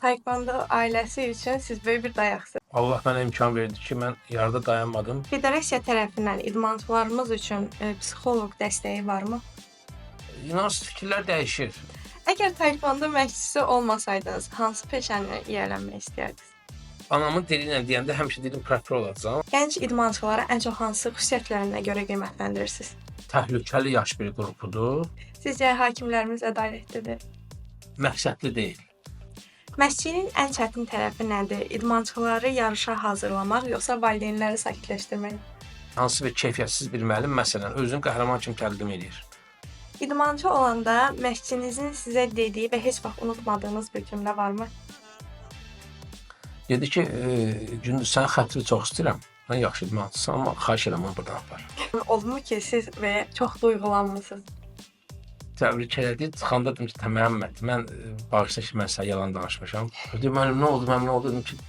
Taekwondo ailəsi üçün siz böyük bir dayaqsınız. Allah mənə imkan verdi ki, mən yarıda dayanmadım. Federasiya tərəfindən idmançılarımız üçün psixoloq dəstəyi varmı? İnanc fikirlər dəyişir. Əgər taekwondo məşqçisi olmasaydınız, hansı peşəni yiyələnmək istəyərdiniz? Anamın dili ilə deyəndə həmişə dedim prokuror olacağam. Gənc idmançılara ən çox hansı xüsusiyyətlərinə görə qiymətləndirirsiniz? Təhlükəli yaş bir qrupudur. Sizcə hakimlərimiz ədalətlidir? Məqsədli deyil. Məşqçinin ən çətin tərəfi nədir? İdmançıları yarışa hazırlamaq, yoxsa valideynləri sakitləşdirmək? Hansı bir keyfiyyətsiz bir müəllim məsələn özünü qəhrəman kimi təqdim edir. İdmançı olanda məşqçinizin sizə dediyi və heç vaxt unutmadığınız bir cümlə varmı? Dedi ki, Gündüz sən xətri çox istəyirəm. Mən yaxşı idmançısan, amma xahiş edirəm onu buradan apar. Oldu mu ki, siz və çox duyğulanmısınız? Təbrik elədi. Çıxanda dedim ki, Məhəmməd, mən bağışla ki, mən sənə yalan danışmışam. Dedim, müəllim nə oldu, mənim nə oldu? Dedim ki,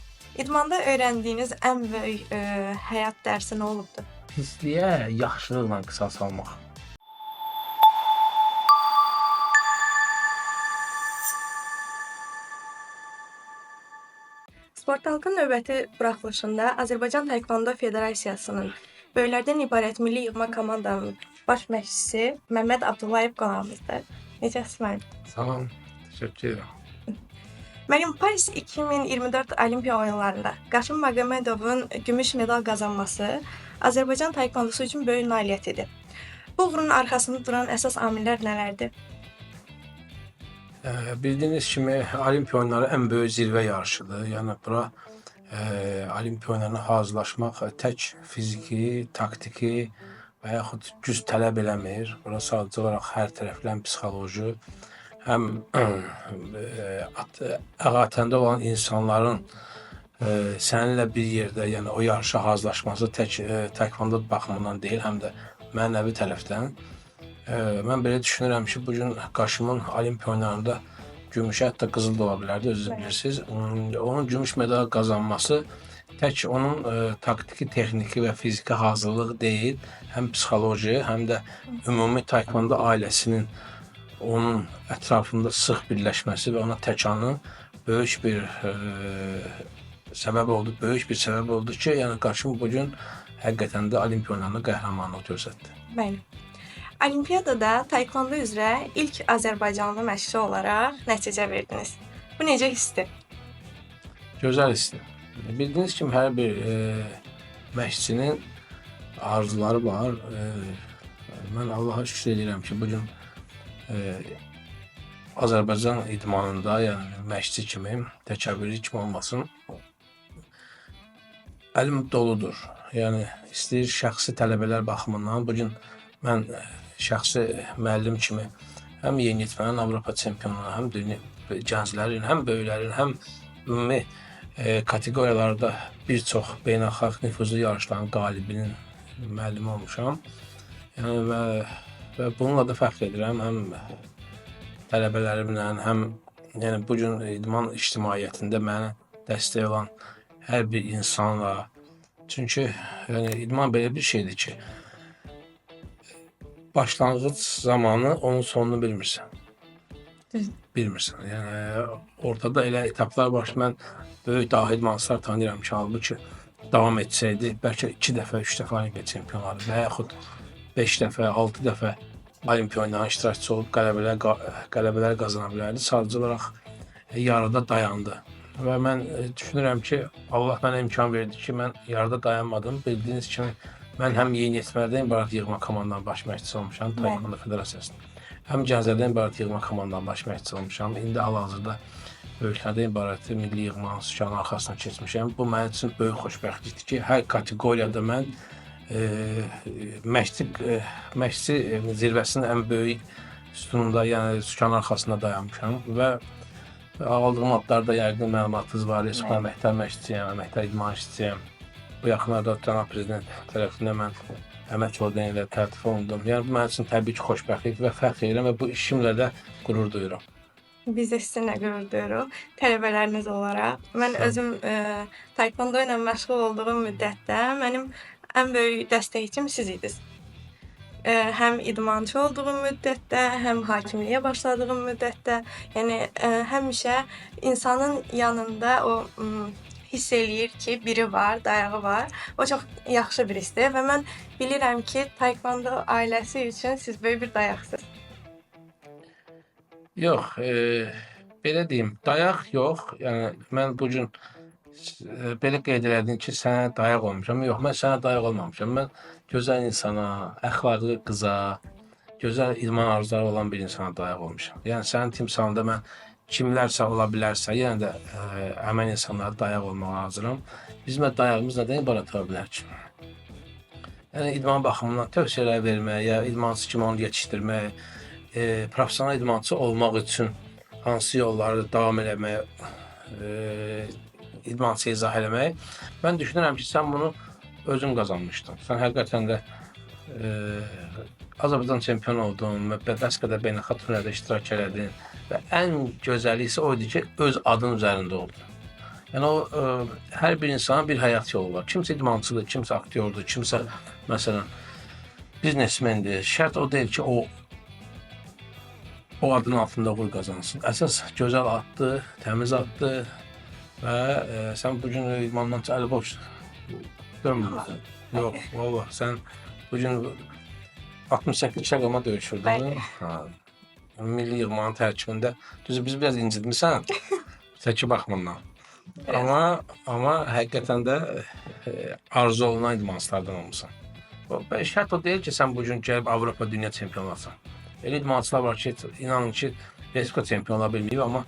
İdmanda öyrəndiyiniz ən böyük həyat dərsi nə olubdu? pisliyə yaxşılıqla qisas almaq. Sportalkın növbəti buraxılışında Azərbaycan Taekwondo Federasiyasının böyüklərdən ibarət milli yığma komandanın baş məşqçisi Məmməd Abdullayev qonağımızdır. Necəsiz müəllim? Tamam, təşəkkür edirəm. Müəllim, Paris 2024 Olimpiya oyunlarında Qasim Magomedovun gümüş medal qazanması Azərbaycan taekwondosu üçün böyük nailiyyət idi. Bu uğurun arxasında duran əsas amillər nələrdir? Bildiyiniz kimi Olimpiya oyunları ən böyük zirvə yarışıdır. Yəni bura Olimpiya oyunlarına hazırlaşmaq tək fiziki, taktiki və yaxud güc tələb eləmir. Bura sadəcə olaraq hər tərəflən psixoloji, həm əhatəndə olan insanların səninlə bir yerdə, yəni o yarışa hazırlaşması tək taekwondo baxımından deyil, həm də mənəvi tərəfdən. Mən belə düşünürəm ki, bugün Qaşımın Olimpiya oyunlarında gümüş, hətta qızıl da ola bilərdi, özünüz bilirsiniz. Onun gümüş medal qazanması tək onun taktiki, texniki və fiziki hazırlığı deyil, həm psixoloji, həm də ümumi taekwondo ailəsinin onun ətrafında sıx birləşməsi və ona təkanı böyük bir səbəb oldu. Böyük bir səbəb oldu ki, yəni Qaşım bugün həqiqətən də Olimpiya oyunlarında qəhrəmanlıq göstərdi. Bəli. Olimpiyadada taekwondo üzrə ilk Azərbaycanlı məşqçi olaraq nəticə verdiniz. Bu necə hissdir? Gözəl hissdir. Bildiyiniz kimi hər bir məşqçinin arzuları var. Mən Allaha şükür edirəm ki, bugün Azərbaycan idmanında, yəni məşqçi kimi, təkəbbürlü kimi olmasın, əlim doludur. Yəni istəyir şəxsi tələbələr baxımından bugün mən şəxsi müəllim kimi həm yeniyetmənin Avropa çempionlarına, həm dünya gənclərin, həm böyüklərin, həm ümumi kateqoriyalarda bir çox beynəlxalq nüfuzlu yarışların qalibinin müəllimi olmuşam. Yəni və bununla da fəxr edirəm, həm tələbələrimlə, həm yəni bugün idman ictimaiyyətində mənə dəstək olan hər bir insanla. Çünki yəni idman belə bir şeydir ki, başlanğıc zamanı onun sonunu bilmirsən. Bilmirsən. Yəni ortada elə etaplar var ki, mən böyük dahi idmançılar tanıyıram ki, halbuki davam etsəydi, bəlkə 2 dəfə, 3 dəfə Olimpiya çempionu və yaxud 5 dəfə, 6 dəfə Olimpiya oyunlarına iştirakçı olub qələbələr qazana bilərdi. Sadəcə olaraq yarıda dayandı. Və mən düşünürəm ki, Allah mənə imkan verdi ki, mən yarıda dayanmadım. Bildiyiniz kimi mən həm yeniyetmələrdən ibarət yığma komandanın baş məşqçisi olmuşam, Taekwondo Federasiyasında. Həm gənclərdən ibarət yığma komandanın baş məşqçisi olmuşam. İndi hal-hazırda böyüklərdən ibarət milli yığmanın sükanı arxasına keçmişəm. Bu mənim üçün böyük xoşbəxtlikdir ki, hər kateqoriyada mən məşqçi zirvəsinin ən böyük sütununda, yəni sükanın arxasında dayanmışam və aldığım adlarda yəqin məlumatınız var. Respublika əməkdar məşqçisiyəm, əməkdar idmançısıyam. Bu yaxınlarda Cənab Prezident tərəfindən mən əmək ordeni ilə tərtib olundum. Yəni bu mənim üçün təbii ki, xoşbəxtlik və fəxr edirəm və bu işimlə də qürur duyuram. Biz də sizinlə qürur duyuruq, tələbələriniz olaraq. Mən özüm taekwondo ilə məşğul olduğum müddətdə mənim ən böyük dəstəkçim siz idiniz. Həm idmançı olduğum müddətdə, həm hakimliyə başladığım müddətdə, yəni həmişə insanın yanında o hiss eləyir ki, biri var, dayağı var. O çox yaxşı bir hissdir və mən bilirəm ki, taekwondo ailəsi üçün siz böyük bir dayaqsınız. Yox, belə deyim, dayaq yox. Yəni mən bu gün belə qeyd elədin ki, sənə dayaq olmuşam. Yox, mən sənə dayaq olmamışam. Mən gözəl insana, əxlaqlı qıza, gözəl idman arzuları olan bir insana dayaq olmuşam. Yəni sənin timsalında mən kimlərsə ola bilərsə, yenə də həmin insanlara dayaq olmağa hazıram. Bizim də dayağımız nədən ibarət ola bilər ki? Yəni idman baxımından tövsiyələr vermək, ya idmançı kimi onu yetişdirmək, professional idmançı olmaq üçün hansı yolları davam eləmək, idmançı izah eləmək. Mən düşünürəm ki, sən bunu özün qazanmışdın. Sən həqiqətən də Azərbaycan çempionu oldun və bəs qədər beynəlxalq turnirlərdə iştirak elədin və ən gözəli isə o idi ki, öz adın üzərində oldu. Yəni o hər bir insanın bir həyat yolu var. Kimsə idmançıdır, kimsə aktyordur, kimsə məsələn biznesmendir. Şərt o deyil ki, o adın altında uğur qazansın. Əsas gözəl addır, təmiz addır və sən bu gün idmandan əli boş dönmürsən. Yox, valla sən bu gün 68 kilograma döyüşürdün. Milli yığmanın tərkibində. Düzü biz biraz incitmisən səki baxımından. Amma həqiqətən də arzu olunan idmançılardan olmusan. Şərt o deyil ki, sən bu gün gəlib Avropa dünya çempionu olasan. Elə idmançılar var ki, inanın ki, Respublika çempionu ola bilməyib, amma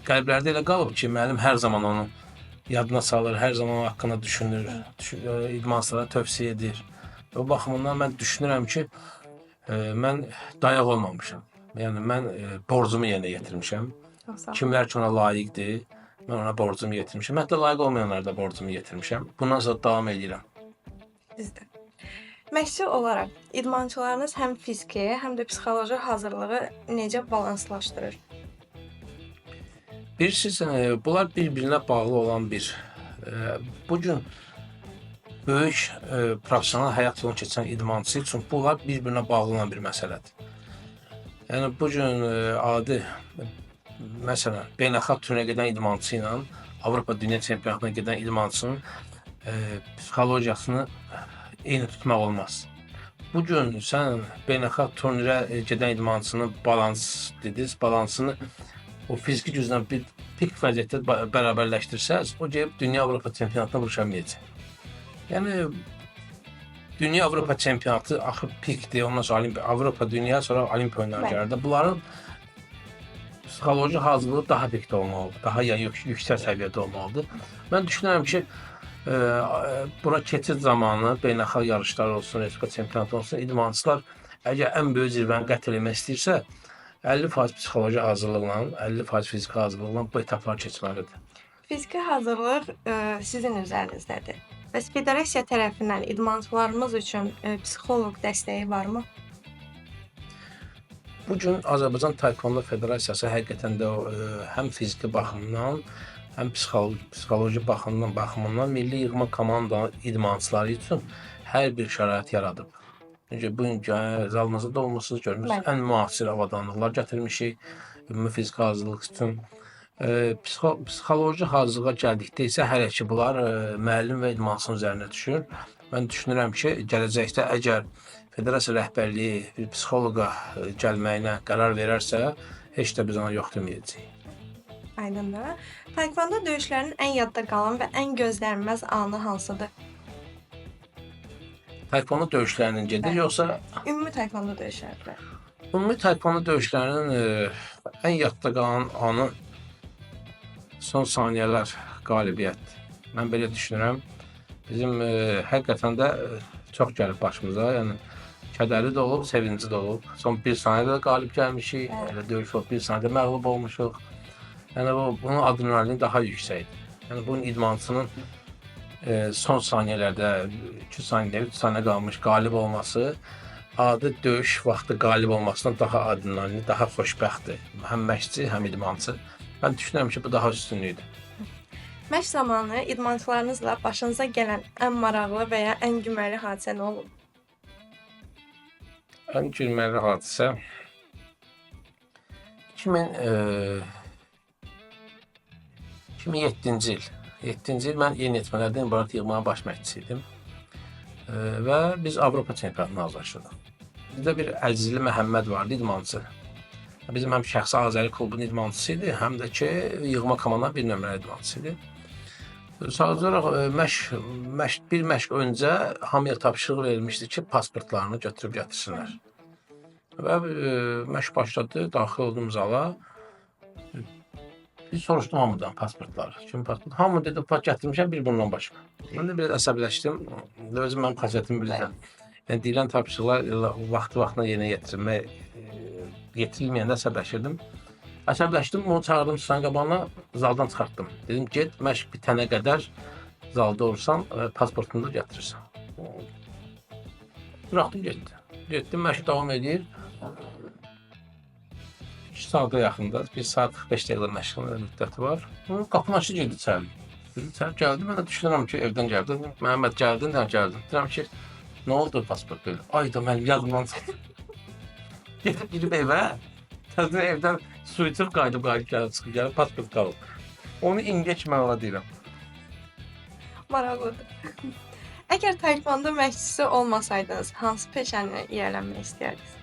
qəlblərdə elə qalıb ki, müəllim hər zaman onu yadına salır, hər zaman onun haqqında düşünür, idmançılara tövsiyə edir. O baxımından mən düşünürəm ki, mən dayaq olmamışam. Yəni mən borcumu yerinə yetirmişəm. Kimlər ki ona layiqdir, mən ona borcumu yetirmişəm. Hətta layiq olmayanlara da borcumu yetirmişəm. Bundan sonra davam edirəm. Düzdür. Məşqçi olaraq idmançılarınız həm fiziki, həm də psixoloji hazırlığı necə balanslaşdırır? Bilirsiniz, bunlar bir-birinə bağlı olan bir, bu gün böyük professional həyat yolunu keçən idmançı üçün bunlar bir-birinə bağlı olan bir məsələdir. Yəni bu gün adi, məsələn, beynəlxalq turnirə gedən idmançı ilə Avropa Dünya Çempionatına gedən idmançının psixologiyasını eyni tutmaq olmaz. Bu gün sən beynəlxalq turnirə gedən idmançının balansını o fiziki güclə bir pik vəziyyətdə bərabərləşdirsəz, o gəlib Dünya Avropa Çempionatına vuruşa bilməyəcək. Yəni Dünya Avropa Çempionatı axı pikdir, ondan sonra Avropa Dünya, sonra Olimpiya oyunları gəlir. Bunların psixoloji hazırlığı daha pikdə olmalıdır, daha yüksək səviyyədə olmalıdır. Mən düşünürəm ki, bura keçid zamanı beynəlxalq yarışlar olsun, Respublika çempionatı olsun, idmançılar əgər ən böyük zirvəni qət eləmək istəyirsə, 50% psixoloji hazırlıqla, 50% fiziki hazırlıqla bu etaplar keçməlidir. Fiziki hazırlıq sizin üzərinizdədir. Bəs federasiya tərəfindən idmançılarımız üçün psixoloq dəstəyi varmı? Bu gün Azərbaycan Taekwondo Federasiyası həqiqətən də həm fiziki baxımdan, həm psixoloji baxımından milli yığma komanda idmançıları üçün hər bir şərait yaradıb. Çünki bu gün zalımızda da olmusunuz, görmürsünüz, ən müasir avadanlıqlar gətirmişik ümumi fiziki hazırlıq üçün. Psixoloji hazırlığa gəldikdə isə hələ ki bunlar müəllim və idmançının üzərinə düşür. Mən düşünürəm ki, gələcəkdə əgər federasiya rəhbərliyi bir psixoloqa gəlməyinə qərar verərsə, heç də biz ona yox deməyəcəyik. Aydındır. Taekwondo döyüşlərinin ən yadda qalan və ən gözlənilməz anı hansıdır? Taekwondo döyüşlərinin gedir, yoxsa Ümumi taekwondo döyüşlərində. ümumi taekwondo döyüşlərinin ən yadda qalan anı son saniyələr qalibiyyətdir. Mən belə düşünürəm. Bizim həqiqətən də çox gəlib başımıza. Yəni kədərli də olub, sevinci də olub. Son bir saniyədə qalib gəlmişik. Elə döyüş olub, bir saniyədə məğlub olmuşuq. Yəni bunun adrenalini daha yüksəkdir. Yəni bunun idmançının son saniyələrdə 2 saniyə, 3 saniyə qalmış qalib olması adi döyüş vaxtı qalib olmasından daha adrenalini, daha xoşbəxtdir. Həm məşqçi, həm idmançı. Mən düşünürəm ki, bu daha üstünlükdür. Məşq zamanı idmançılarınızla başınıza gələn ən maraqlı və ya ən gülməli hadisə nə olub? ən gülməli hadisə 2007-ci il. 7-ci il mən yeniyetmələrdən ibarət yığmanın baş məşqçisi idim. Və biz Avropa çempionatına hazırlaşırdıq. Bizdə bir Əzizli Məhəmməd vardı, idmançı. Bizim həm şəxsi Azəri klubunun idmançısı idi, həm də ki, yığma komandanın bir nömrəli idmançısı idi. Sadəcə olaraq bir məşq öncə hamıya tapşırıq verilmişdi ki, pasportlarını götürüb gətirsinlər. Və məşq başladı, daxil oldum zala. Bir soruşdum hamıdan pasportları. Kim pasport? Hamı dedi, gətirmişəm bir bundan başqa. Mən də biraz əsəbləşdim. Özüm mənim xasiyyətimi bilirəm. Yəni deyilən tapşırıqlar vaxtına yerinə yetirilməyəndə əsəbləşirdim. Əsəbləşdim, onu çağırdım sıranın qabağına, zaldan çıxartdım. Dedim, get, məşq bitənə qədər zalda olursan, pasportunu da gətirirsən. Bıraxdım, getdi. Getdim, məşq davam edir. 2 saata yaxında, 1 saat 45 dəqiqə məşqin müddəti var. Qapını açdı, girdi içəri. İçəri gəldi, mən də düşünürəm ki, evdən gəldi. Məhəmməd gəldin, nə gəldin? Deyirəm ki, nə oldu pasport belə? Ay da mənim yadımdan çıxdı. Gedib girib evə, təzə evdən su içib qayıdıb gəlib, pasport qalıb. Onu indiyə kimi əla deyirəm. Maraqlıdır. Əgər taekwondo məşqçisi olmasaydınız, hansı peşəni yiyələnmək istəyərdiniz?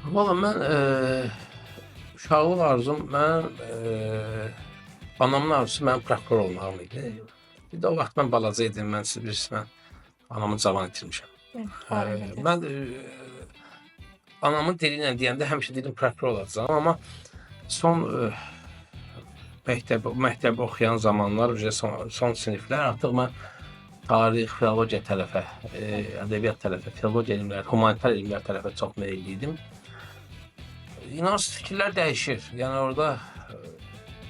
Valla mən uşaqlıq arzum, anamın arzusu mənim prokuror olmağım idi. Bir də o vaxt mən balaca idim, mən siz bilirsiniz, mən anamı cavan itirmişəm. Mən anamın dili ilə deyəndə həmişə dedim prokuror olacağam, amma son məktəb oxuyan zamanlar, son siniflər artıq mən tarix, filologiya tərəfə, ədəbiyyat tərəfə, filologiya elmləri, humanitar elmlər tərəfə çox meyilli idim. İnanırsınız fikirlər dəyişir. Yəni orada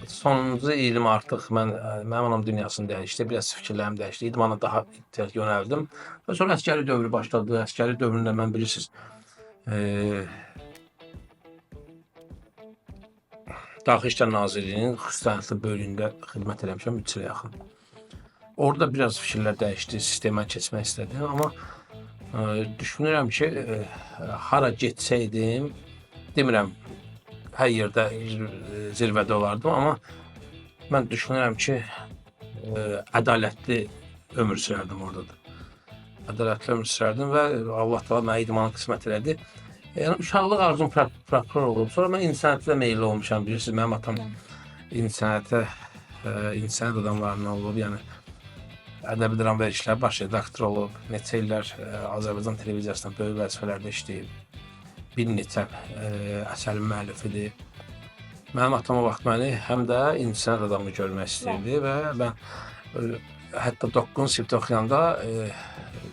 sonuncu ilim artıq mənim anam dünyasını dəyişdi, biraz fikirlərim dəyişdi, idmana daha yönəldim. Və sonra əskəri dövrü başladı, əskəri dövründə mən bilirsiniz, Daxili İşlər Nazirliyinin xüsusiyyətli bölüyündə xidmət eləmişəm 3 ilə yaxın. Orada biraz fikirlər dəyişdi, sistemə keçmək istədim, amma düşünürəm ki, hara getsəydim, demirəm, hər yerdə zirvədə olardım, amma mən düşünürəm ki, ədalətli ömür sürərdim orada da. Ədalətli ömür sürərdim və Allah da mənə idmanı qismət elədi. Yəni, uşaqlıq arzum prokuror olub. Sonra mən incəsənətlə meyilli olmuşam, bilirsiniz, mənim atam incəsənət adamlarından olub, yəni ədəbi dram və işlər baş redaktor olub, neçə illər Azərbaycan televiziyasında böyük vəzifələrdə işləyib, bir neçə əsərin müəllifidir. Mənim atam o vaxt məni həm də incəsənət adamı görmək istəyirdi və mən hətta 9 sinifdə oxuyanda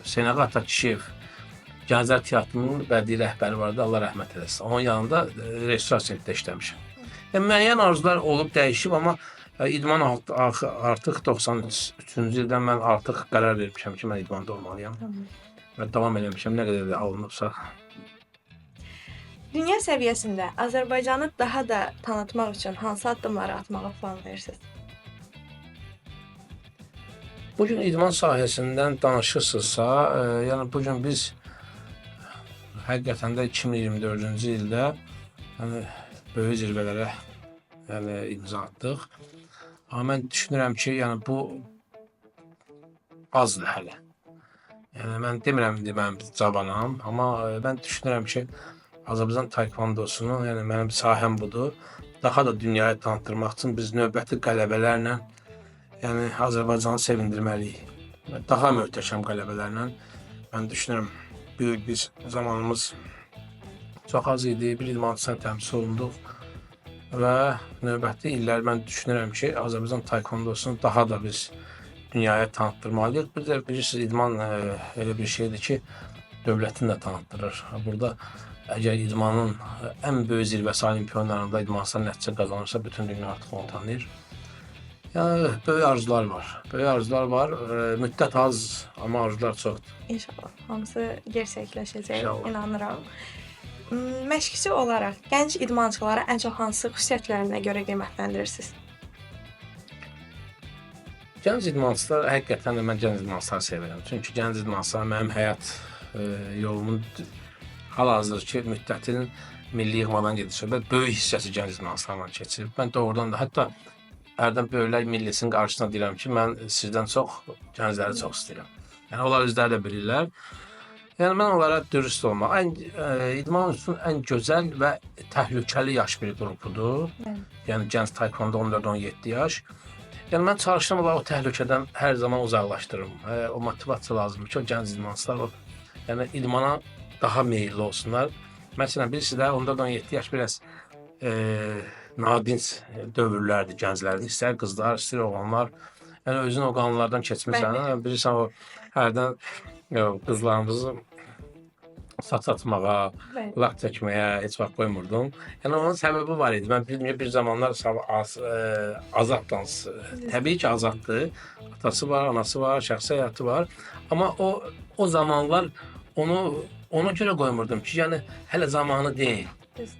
Seneqal Atakişiyev Gənclər Teatrının bədii rəhbəri vardı, Allah rəhmət eləsin. Onun yanında rejissor sinifdə işləmişəm. Yəni, müəyyən arzular olub, dəyişib, amma idman artıq 93-cü ildən mən artıq qərar vermişəm ki, mən idmanda olmalıyam. Və davam eləmişəm, nə qədər də alınıbsa. Dünya səviyyəsində Azərbaycanı daha da tanıtmaq üçün hansı addımları atmağı planlayırsınız? Bugün idman sahəsindən danışırsınızsa, yəni bugün biz həqiqətən də 2024-cü ildə böyük zirvələrə imza atdıq. Amma mən düşünürəm ki, yəni bu azdır hələ. Yəni mən demirəm indi mən cavanam, amma mən düşünürəm ki, Azərbaycan taekvondosunu, yəni mənim sahəm budur, daha da dünyaya tanıtdırmaq üçün biz növbəti qələbələrlə yəni Azərbaycanı sevindirməliyik. Daha möhtəşəm qələbələrlə mən düşünürəm, böyük bir zamanımız çox az idi, bir idmançısına təmsil olunduq və növbəti illər mən düşünürəm ki, Azərbaycan taekvondosunu daha da biz dünyaya tanıtdırmalıyıq. Bir də bilirsiniz, idman elə bir şeydir ki, dövlətin də tanıtdırır. Burada əgər idmanın ən böyük zirvəsi olimpiyonlarında idmançılar nəticə qazanırsa, bütün dünya artıq onu tanıyır. Yəni, böyük arzular var. Böyük arzular var. Müddət az, amma arzular çoxdur. İnşallah. Hamısı gerçəkləşəcək, İnşallah. inanıram. Məşqçi olaraq gənc idmançılara ən çox hansı xüsusiyyətlərinə görə qiymətləndirirsiniz? Gənc idmançılar, həqiqətən də mən gənc idmançıları sevirəm. Çünki gənc idmançılar mənim həyat yolumun hal-hazırki müddətinin milli yığmadan gedir söhbət. Böyük hissəsi gənc idmançılarla keçir. Mən doğrudan da hətta Ərdən Böyüklər Millisinin qarşısına deyirəm ki, mən sizdən çox gəncləri çox istəyirəm. Yəni onlar özləri də bilirlər. Yəni mən onlara dürüst olmaq, idman üçün ən gözəl və təhlükəli yaş bir qrupudur. Yəni gənc taekwondo 14-17 yaş. Yəni mən çalışıram o təhlükədən hər zaman uzaqlaşdırım. O motivasiya lazımdır ki, o gənc idmançılar yəni idmana daha meyilli olsunlar. Məsələn, birisi də 14-17 yaş biraz nadinc dövrlərdir gənclərin. İstər qızlar, istər oğlanlar. Yəni özün o qanunlardan keçmirsən. Bilirsən o hərdən qızlarımızı saç atmağa, lak çəkməyə heç vaxt qoymurdum. Yəni onun səbəbi var idi. Mən bir zamanlar azad dansı. Təbii ki, azaddır. Atası var, anası var, şəxsi həyatı var. Amma o zamanlar ona görə qoymurdum ki, yəni hələ zamanı deyil.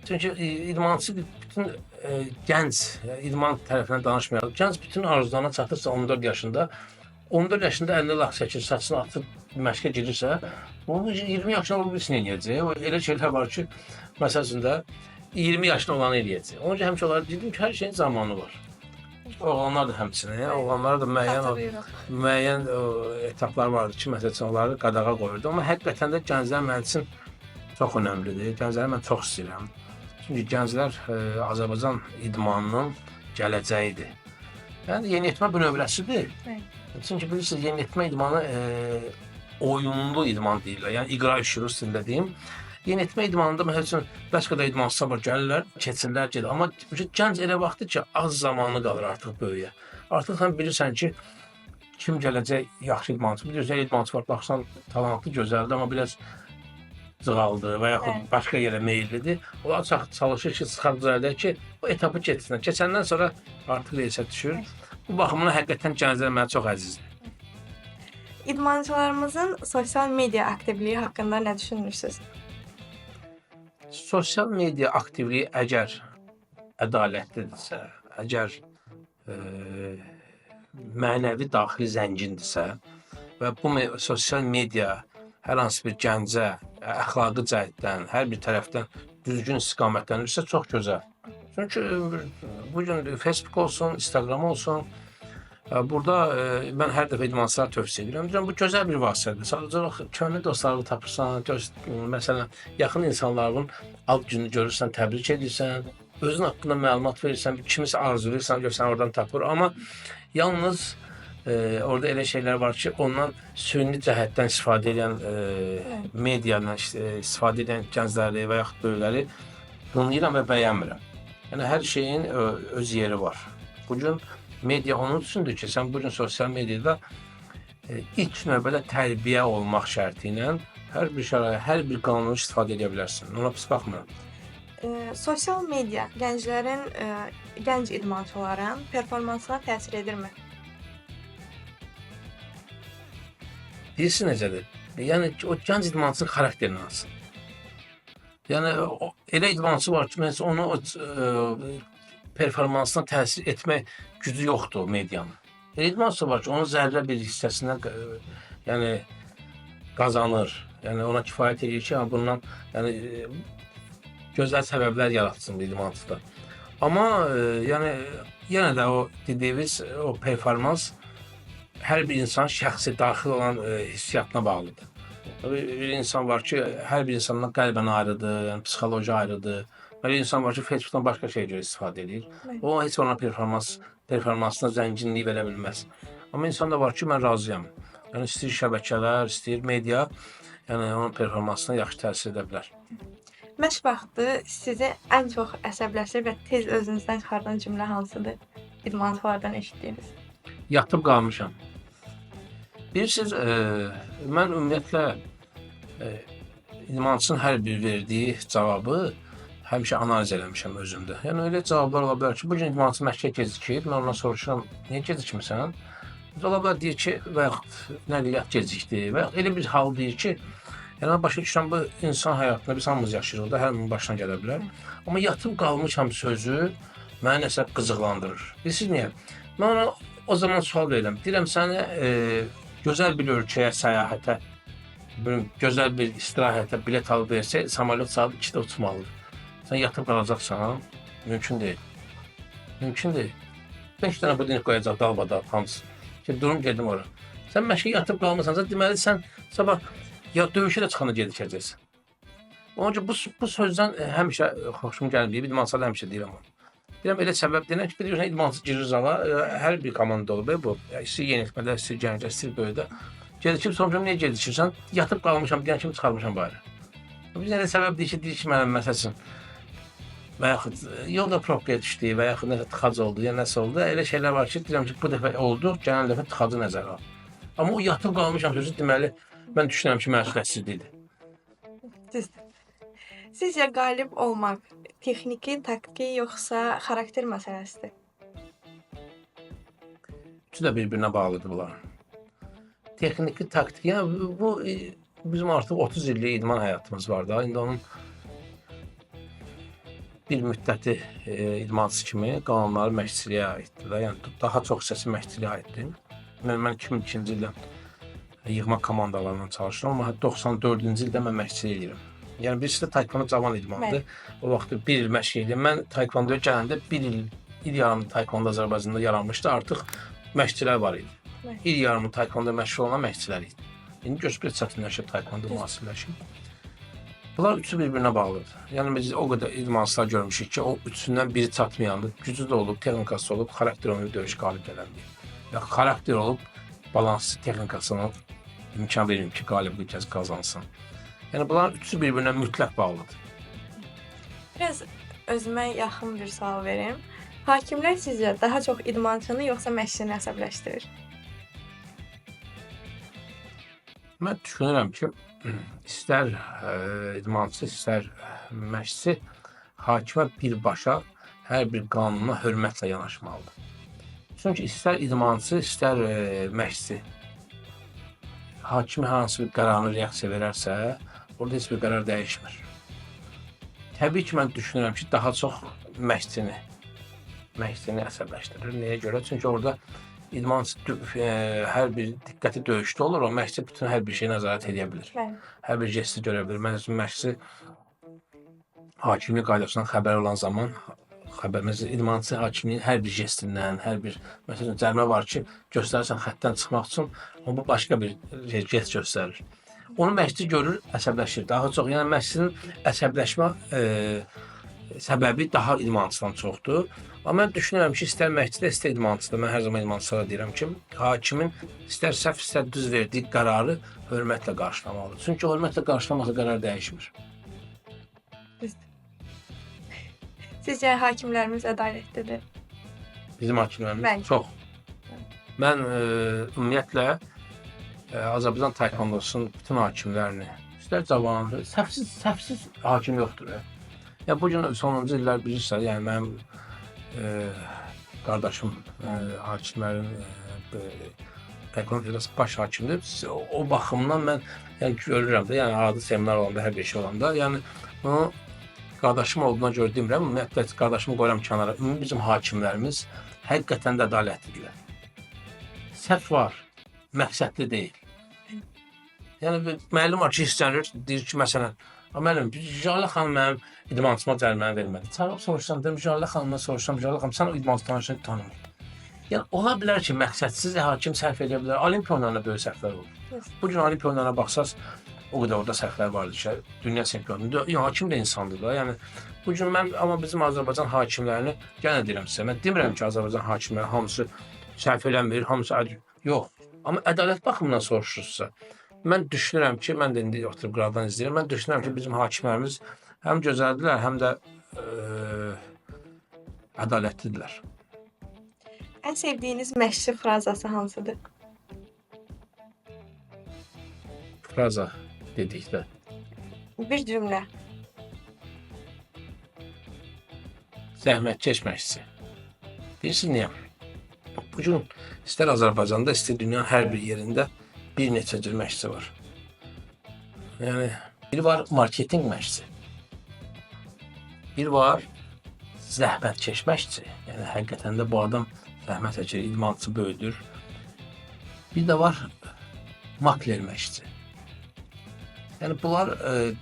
Çünki idmançı bütün gənc idman tərəfindən danışmayalım. Gənc bütün arzularına çatırsa 14 yaşında 50 lak çəkir, saçını atıb məşqə girirsə, bunu 20 yaşında olan birisini eləyəcək. Elə şeylər var ki, məsələn 20 yaşında olanı eləyəcək. Onun üçün həmişə onlara dedim ki, hər şeyin zamanı var. Oğlanlar da həmçinin, oğlanlar da müəyyən etaplar vardı ki, məsələn onları qadağa qoyurdu. Amma həqiqətən də gənclər mənim üçün çox önəmlidir. Gəncləri mən çox istəyirəm. Çünki gənclər Azərbaycan idmanının gələcəyidir. Yəni yeniyetmə bir növrəsidir. Çünki bilirsiniz, yeniyetmə idmanı oyunlu idman deyirlər. Yəni iqra işi rus dilində deyim. Yeniyetmə idmanında məsəl üçün başqa da idmançılar var, gəlirlər, keçirlər, gedir. Amma gənc elə vaxtdır ki, az zamanı qalır artıq böyüyə. Artıq sən bilirsən ki, kim gələcək yaxşı idmançı. Bir gözəl idmançı var, baxsan talantlı, gözəldir, amma biraz cığaldır və yaxud başqa yerə meyillidir. Onlar çalışır ki, çıxardırlar ki, o etapı keçsinlər. Keçəndən sonra artıq reysə düşür. Bu baxımdan həqiqətən gənclər mənə çox əzizdir. İdmançılarımızın sosial media aktivliyi haqqında nə düşünürsünüz? Sosial media aktivliyi əgər ədalətlidirsə, əgər mənəvi daxili zəngindirsə və bu sosial media hər hansı bir gəncə əxlaqi cəhətdən, hər bir tərəfdən düzgün istiqamətlənirsə çox gözəl. Çünki bu gün Facebook olsun, Instagram olsun, burada mən hər dəfə idmançılara tövsiyə edirəm. Bu gözəl bir vasitədir. Sadəcə köhnə dostlarını tapırsan, məsələn, yaxın insanların ad gününü görürsən, təbrik edirsən, özün haqqında məlumat verirsən, kimisə arzulayırsan, görsən oradan tapır. Amma yalnız orada elə şeylər var ki, ondan süni cəhətdən istifadə edən, mediadan istifadə edən gəncləri və yaxud böyükləri qınayıram və bəyənmirəm. Yəni, hər şeyin öz yeri var. Bugün media onun üçündür ki, sən bugün sosial mediada ilk növbədə tərbiyə olmaq şərti ilə hər bir qanunu istifadə edə bilərsən. Ona pis baxmıram. Sosial media gənc idmançıların performansına təsir edirmi? Birisi necədir? Yəni, o gənc idmançının xarakterini alsın. Yəni, elə idmançı var ki, məsələn, onu performansına təsir etmək gücü yoxdur medianın. Elə idmançı var ki, onun zərrə bir hissəsindən qazanır. Yəni, ona kifayət edir ki, bundan gözəl səbəblər yaratsın idmançıda. Amma yenə də o dediyimiz o performans hər bir insan şəxsi daxil olan hissiyatına bağlıdır. Bir insan var ki, hər bir insandan qəlbən ayrıdır, yəni psixoloji ayrıdır. Bir insan var ki, Facebookdan başqa şey görə istifadə edir. O heç ona performansına zənginlik verə bilməz. Amma insan da var ki, mən razıyam. Yəni istəyir şəbəkələr, istəyir media, yəni onun performansına yaxşı təsir edə bilər. Məşq vaxtı sizi ən çox əsəbləşir və tez özünüzdən çıxardan cümlə hansıdır? İdmançılardan eşitdiyiniz. Yatıb qalmışam. Bilirsiniz, mən ümumiyyətlə idmançının hər bir verdiyi cavabı həmişə analiz eləmişəm özümdə. Yəni elə cavablar ola bilər ki, bu gün idmançı məşqə gecikir, mən ondan soruşuram, niyə gecikmirsən? Ola bilər deyir ki, və yaxud nəqliyyat gecikdi və yaxud elə bir hal deyir ki, yəni mən başa düşürəm, bu insan həyatında biz hamımız yaşayırıq da, hər birinin başına gələ bilər. Amma yatıb qalmışam sözü məni nəsə qızıqlandırır. Bilirsiniz niyə? Mən ona o zaman sual verirəm. Deyirəm, səni gözəl bir ölkəyə səyahətə Gözəl bir istirahətə bilet alıb versə, samolyot saat 2-də uçmalıdır. Sən yatıb qalacaqsan, mümkün deyil. Mümkün deyil. 5 dənə budinq qoyacaq dalbadal hamısı. Ki, durum gedim ora. Sən məşqə yatıb qalmısansa, deməli sən sabah ya döyüşə də çıxanda gedəcəksən. Onun üçün bu sözdən həmişə xoşum gəlmir. İdmançılar həmişə deyirəm onu. Deyirəm elə səbəb deyirəm ki, bir idmançı girir zala, hər bir komanda olur bu. İstəyir yenilmədə, istəyir gəncə, istəyir böyüdə. Gedikib soruşuram, niyə gedişirsən? Yatıb qalmışam, deyən kimi çıxarmışam bari. Biz elə səbəb deyir ki, mənim məsəlsin. Və yaxud yolda probkaya düşdü və yaxud nəsə tıxac oldu, ya nəsə oldu. Elə şeylər var ki, deyirəm ki, bu dəfə oldu, gələn dəfə tıxacı nəzərə al. Amma o yatıb qalmışam sözü deməli, mən düşünürəm ki, məsuliyyətsizlikdir. Düzdür. Sizcə qalib olmaq texniki, taktiki yoxsa xarakter məsələsidir? Üçü də bir-birinə bağlıdır bunlar. Texniki, taktiki, yəni bu bizim artıq 30 illik idman həyatımız var da. İndi onun bir müddəti idmançı kimi qanunları məşqçiliyə aiddir. Yəni daha çox hissəsi məşqçiliyə aiddir. Mən 2002-ci ildən yığma komandalarla çalışıram, amma 94-cü ildə mən məşqçilik edirəm. Yəni birisi də taekwondo cavan idmandır. O vaxt bir il məşq edirdim. Mən taekwondoya gələndə bir il yarım taekwondo Azərbaycanda yaranmışdı. Artıq məşqçilər var idi. İl yarımı taekwondo məşq olan məşqçilər idi. İndi göz-göz çətinləşib taekwondo müasirləşib. Bunlar üçü bir-birinə bağlıdır. Yəni biz o qədər idmançılar görmüşük ki, o üçündən biri çatmayandır. Gücü də olub, texnikası olub, xarakter olub, döyüş qalib gələndir. Ya xarakter olub, balanslı texnikasına imkan verir ki, qalib qazansın. Yəni bunların üçü bir-birinə mütləq bağlıdır. Biraz özümə yaxın bir sual verim. Hakimlər sizcə daha çox idmançını yoxsa məşqçini əsəbləşdirir? Mən düşünürəm ki, istər idmançı, istər məşqçi hakimə birbaşa hər bir qanuna hörmətlə yanaşmalıdır. Çünki istər idmançı, istər məşqçi hakimi hansı bir qərarını reaksiya verərsə, orada heç bir qərar dəyişmir. Təbii ki, mən düşünürəm ki, daha çox məşqçini əsəbləşdirir. Nəyə görə? Çünki orada idmançı hər bir diqqəti döyüşdə olur, o məşqçi bütün hər bir şeyi nəzarət edə bilir. Hər bir jesti görə bilir. Məsələn, məşqçi hakimlik qaydasından xəbər olan zaman, məsələn, idmançı hakimliyin hər bir jestindən, hər bir, məsələn, cərimə var ki, göstərirsən xəttdən çıxmaq üçün, amma bu başqa bir jest göstərir. Onu məşqçi görür, əsəbləşir. Daha çox, yəni məşqçinin əsəbləşmə səbəbi daha idmançıdan çoxdur. Amma mən düşünürəm ki, istər məşqçidə, istər idmançıda, mən hər zaman idmançılara deyirəm ki, hakimin istər səhv, istər düz verdiyi qərarı hörmətlə qarşılamalıdır. Çünki hörmətlə qarşılamasa qərar dəyişmir. Sizcə hakimlərimiz ədalətlidir? Bizim hakimlərimiz Bəli. çox. Mən ümumiyyətlə Azərbaycan taekwondosunun bütün hakimlərini, istər cavan, səhvsiz hakim yoxdur. Ya bu gün sonuncu illər bilirsiniz, yəni mənim qardaşım hakimlərin taekwondo federasiyası baş hakimidir. O baxımdan mən görürəm də, yəni adi seminar olanda, hər bir şey olanda, yəni bunu qardaşım olduğuna görə demirəm, ümumiyyətlə qardaşımı qoyuram kənara. Ümumi bizim hakimlərimiz həqiqətən də ədalətlidirlər. Səhv var, məqsədli deyil. Yəni müəllim var ki, istənir, deyir ki, məsələn, müəllim, Jalə xanım mənim idmançıma cəriməni vermədi. Çağırıb soruşsam, deyim, Jalə xanımdan soruşsam, Jalə xanım, sən o idmançı tanışını tanımır. Yəni, ola bilər ki, məqsədsiz hakim səhv edə bilər. Olimpiya oyunlarında böyük səhvlər olur. Bu gün Olimpiya oyunlarına baxsaz, o qədər orada səhvlər vardır ki, dünya çempionluğunda. Yəni, hakim də insandır da. Yəni, bu gün mən, amma bizim Azərbaycan hakimlərini, yenə deyirəm sizə, mən demirəm ki, Azərbaycan hakimləri hamısı səhv eləmir, hamısı yox. Amma ədalət baxımından soruşursa, mən düşünürəm ki, mən də indi oturub qıraqdan izləyirəm, mən düşünürəm ki, bizim hakimlərimiz həm gözəldirlər, həm də ədalətlidirlər. Ən sevdiyiniz məşqçi frazası hansıdır? Fraza dedikdə. Bir cümlə. Zəhmətkeş məşqçi. Bilirsiniz niyə? Bu gün istər Azərbaycanda, istər dünyanın hər bir yerində bir neçə cür məşqçi var. Yəni, biri var marketinq məşqçi. Bir var zəhmətkeş məşqçi. Yəni, həqiqətən də bu adam zəhmət çəkir, idmançı böyüdür. Bir də var makler məşqçi. Yəni bunlar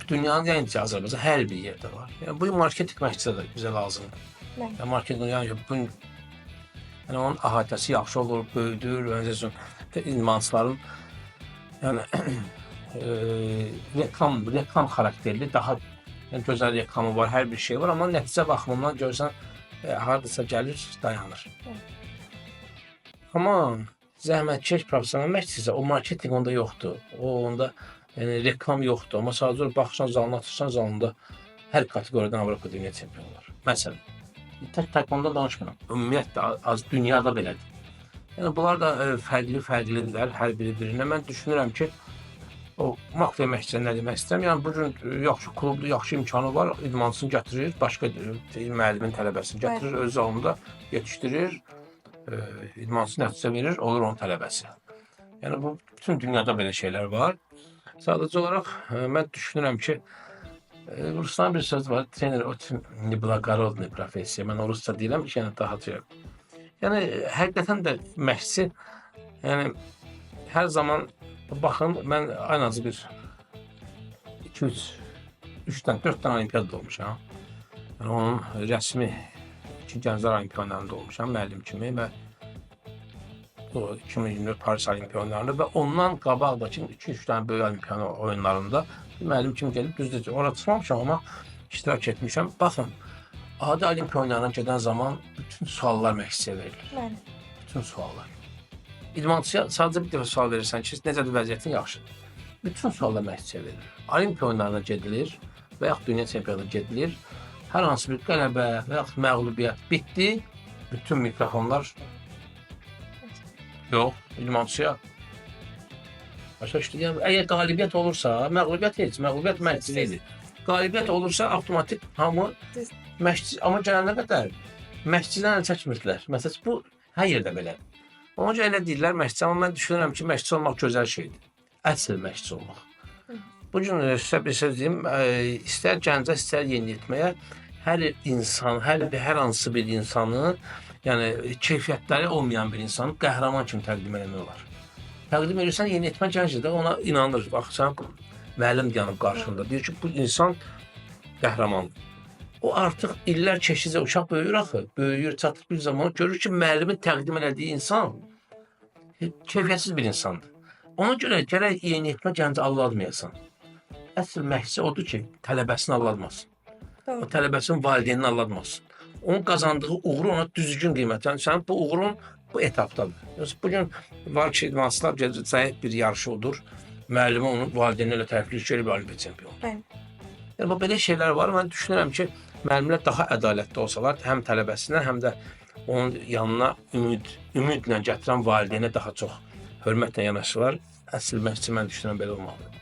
dünyanın yalnızca Azərbaycan hər bir yerdə var. Yəni bu marketinq məqsədi də bizə lazımdır. Bəli. Yəni marketinq yəni bu yəni onun əhatəsi yaxşı olur, böyüdür, məsələn, idmançıların yəni reklam xarakterli daha yəni gözəl reklamı var, hər bir şey var, amma nəticə baxımından görsən hardasa gəlir, dayanır. Amma zəhmətkeş professional məşqçisə o marketinq onda yoxdur. O onda yəni reklam yoxdur. Amma sadəcə baxırsan zalına atırsan zalında hər kateqoriyadan Avropa dünya çempionu var. Məsələn, tək taekwondo danışmıram. Ümumiyyətlə az dünyada belədir. Yəni bunlar da fərqlidirlər hər biri birinə. Mən düşünürəm ki, o makro məşqçiyə nə demək istəyirəm? Yəni bu gün yaxşı klubda yaxşı imkanı var, idmançısını gətirir, başqa müəllimin tələbəsini gətirir, öz zalında yetişdirir, idmançısı nəticə verir, olur onun tələbəsi. Yəni bu bütün dünyada belə şeylər var. Sadəcə olaraq mən düşünürəm ki, Ruslan bir söz var, trener очень неблагородная professiya. Mən o rusca deyirəm ki, yəni daha çox. Yəni həqiqətən də məşqçi yəni hər zaman baxın, mən ən azı bir 2-3 4 dənə olimpiyada olmuşam. Yəni onun rəsmi Gənclər Olimpiyalarında olmuşam müəllim kimi və o 2024 Paris Olimpiyalarında və ondan qabaqdakı 2-3 dənə böyük olimpiya oyunlarında müəllim kimi gəlib düzdür. Ora çıxmamışam amma iştirak etmişəm. Baxın, adi olimpiya oyunlarına gedən zaman bütün suallar məşqçiyə verilir. Bəli. Bütün suallar. İdmançıya sadəcə bir dəfə sual verirsən ki, necədir vəziyyətin yaxşıdır. Bütün suallar məşqçiyə verilir. Olimpiya oyunlarına gedilir və yaxud dünya çempionatına gedilir. Hər hansı bir qələbə və yaxud məğlubiyyət bitdi, bütün mikrofonlar yox, idmançıya. Başa düşdün? Yəni, əgər qalibiyyət olursa, məğlubiyyət heç, məğlubiyyət məşqçilikdir. Qalibiyyət olursa, avtomatik hamı məşqçi, amma gələnə qədər məşqçidən əl çəkmirdilər. Məsələn, bu hər yerdə belədir. Ona görə elə deyirlər məşqçi, amma mən düşünürəm ki, məşqçi olmaq gözəl şeydir. Əsl məşqçi olmaq. Bu gün sizə bir söz deyim, istər gəncə, istər yeniyetməyə hər insan, hər hansı bir insanı, yəni keyfiyyətləri olmayan bir insanı qəhrəman kimi təqdim etmək olar. Təqdim edirsən, yeniyetmə gəncdir də ona inanır. Baxsan, müəllim yanıb qarşında. Deyir ki, bu insan qəhrəmandır. O artıq illər keçdikcə uşaq böyüyür axı. Böyüyür, çatır bir zaman görür ki, müəllimin təqdim elədiyi insan keyfiyyətsiz bir insandır. Ona görə gərək yeniyetmə gənci aldatmayasan. Əsl məqsəd odur ki, tələbəsini aldatmasın. O tələbəsinin valideynini aldatmasın. Onun qazandığı uğuru ona düzgün qiymətən. Sənin bu uğurun bu etapdadır. Bugün var ki, idmançılar zəif bir yarışı odur. Müəllimi onun valideyni ilə tərifləyir ki, bir olimpiya çempionu. Yəni, belə şeylər var. Mən düşünürəm ki, müəllimlər daha ədalətli olsalar, həm tələbəsinə, həm də onun yanına ümidlə gətirən valideynə daha çox hörmətlə yanaşırlar. Əsl məşqçi mən düşünürəm belə olmalıdır.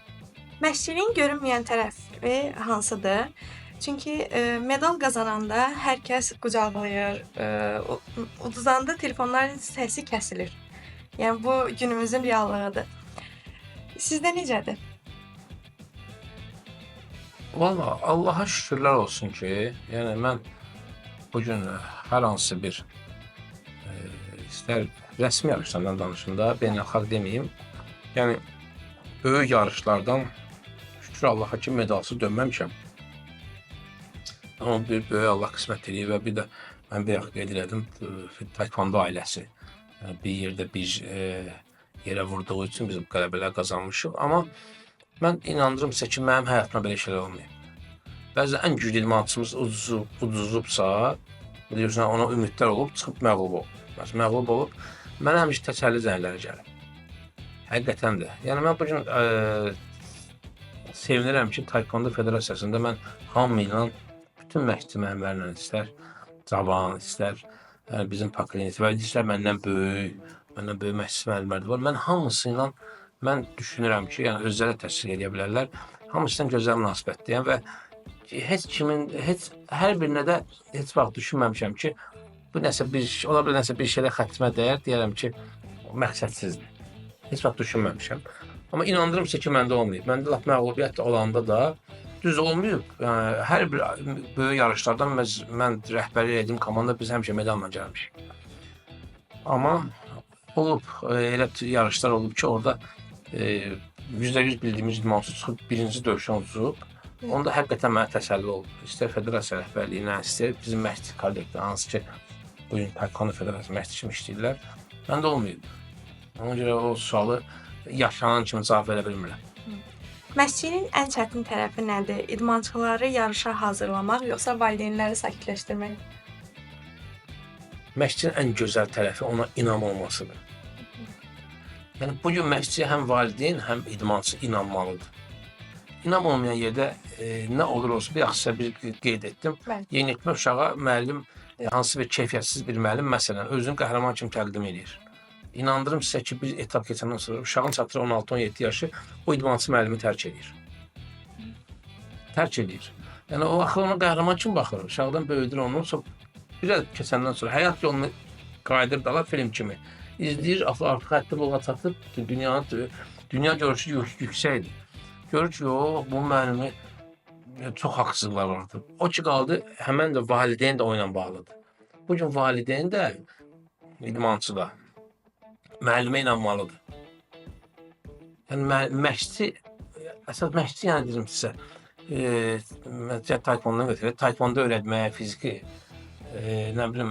Məşqçiliyin görünməyən tərəfi hansıdır? Çünki medal qazananda hər kəs qucaqlayır, uduzanda telefonların səsi kəsilir. Yəni bu günümüzün reallığıdır. Sizdə necədir? Valla Allaha şükürlər olsun ki, yəni mən bugün hər hansı bir istər rəsmi yarışlardan danışında, beynəlxalq deməyim, yəni böyük yarışlardan şükür Allaha ki, medalsız dönməmişəm. Amma bir böyük Allah qismət eləyir və bir də mən bir yaxı qeyd elədim, taekwondo ailəsi bir yerdə bir yerə vurduğu üçün biz bu qələbələr qazanmışıq. Amma mən inandırım sizə ki, mənim həyatımda belə şeylər olmayıb. Bəzən ən güclü idmançımız uduzubsa, biliyorsun, ona ümidlər olub, çıxıb məğlub olub. Məsələn, məğlub olub, mənə həmişə təsəlli zəngləri gəlib. Həqiqətən də. Yəni, mən bugün sevinirəm ki, Taekwondo Federasiyasında mən hamı ilə, bütün məşqçi müəllimlərlə, istər cavan, istər bizim pakliniyeti və istər məndən böyük məşqçi müəllimlər də var. Mən hamısı ilə mən düşünürəm ki, yəni özləri təsdiq edə bilərlər. Hamısından gözəl münasibətdəyəm və hər birinə də heç vaxt düşünməmişəm ki, bu nəsə ola bilər nəsə bir şeylə xətrimə dəyər, deyərəm ki, məqsədsizdir. Heç vaxt düşünməmişəm. Amma inandırım ki, məndə olmayıb. Məndə lap məğlubiyyət olanda da düz olmayıb. Yəni, hər bir böyük yarışlardan mən rəhbərlik etdiyim komanda biz həmişə medalla gəlmişik. Amma olub, elə yarışlar olub ki, orada %100 bildiyimiz idmançı çıxıb birinci döyüşdən uduzub. Onda həqiqətən mənə təsəlli oldu. İstər federasiya rəhbərliyinə, istər bizim məşqçi kollektiv, hansı ki, bu gün Taekwondo Federasiyası məşqçi kimi işləyirlər. Məndə olmayıb. Ona görə o sualı yaşanan kimi cavab verə bilmirəm. Məşqçinin ən çətin tərəfi nədir? İdmançıları yarışa hazırlamaq, yoxsa valideynləri sakitləşdirmək? Məşqçinin ən gözəl tərəfi ona inam olmasıdır. Yəni bu gün məşqçiyə həm valideyn, həm idmançı inanmalıdır. İnam olmayan yerdə nə olur olsun, bir yaxşı bir qeyd etdim. Bəli. Yeniyetmə uşağa müəllim, hansı bir keyfiyyətsiz bir müəllim məsələn özünü qəhrəman kimi təqdim edir. İnandırım sizə ki, bir etap keçəndən sonra uşağın çatır 16-17 yaşı o idmançı müəllimi tərk edir. Tərk edir. Yəni o axı ona qəhrəman kimi baxır. Uşaqdan böyüdür onu. Sonra biraz keçəndən sonra həyat yolunu qayıdır dala film kimi. İzləyir, artıq həddi buluğa çatıb dünya görüşü yüksəkdir. Görür ki, bu müəllimi çox haqsızlıqlar vardı. O ki qaldı, həmən də valideyn də o ilə bağlıdır. Bu gün valideyn də idmançı da müəllimə inanmalıdır. Yəni məşqçi, əsas məşqçi yəni deyirəm sizə, Taekwondo'dan götürək, Taekwondo öyrətməyə, fiziki, nə bilim,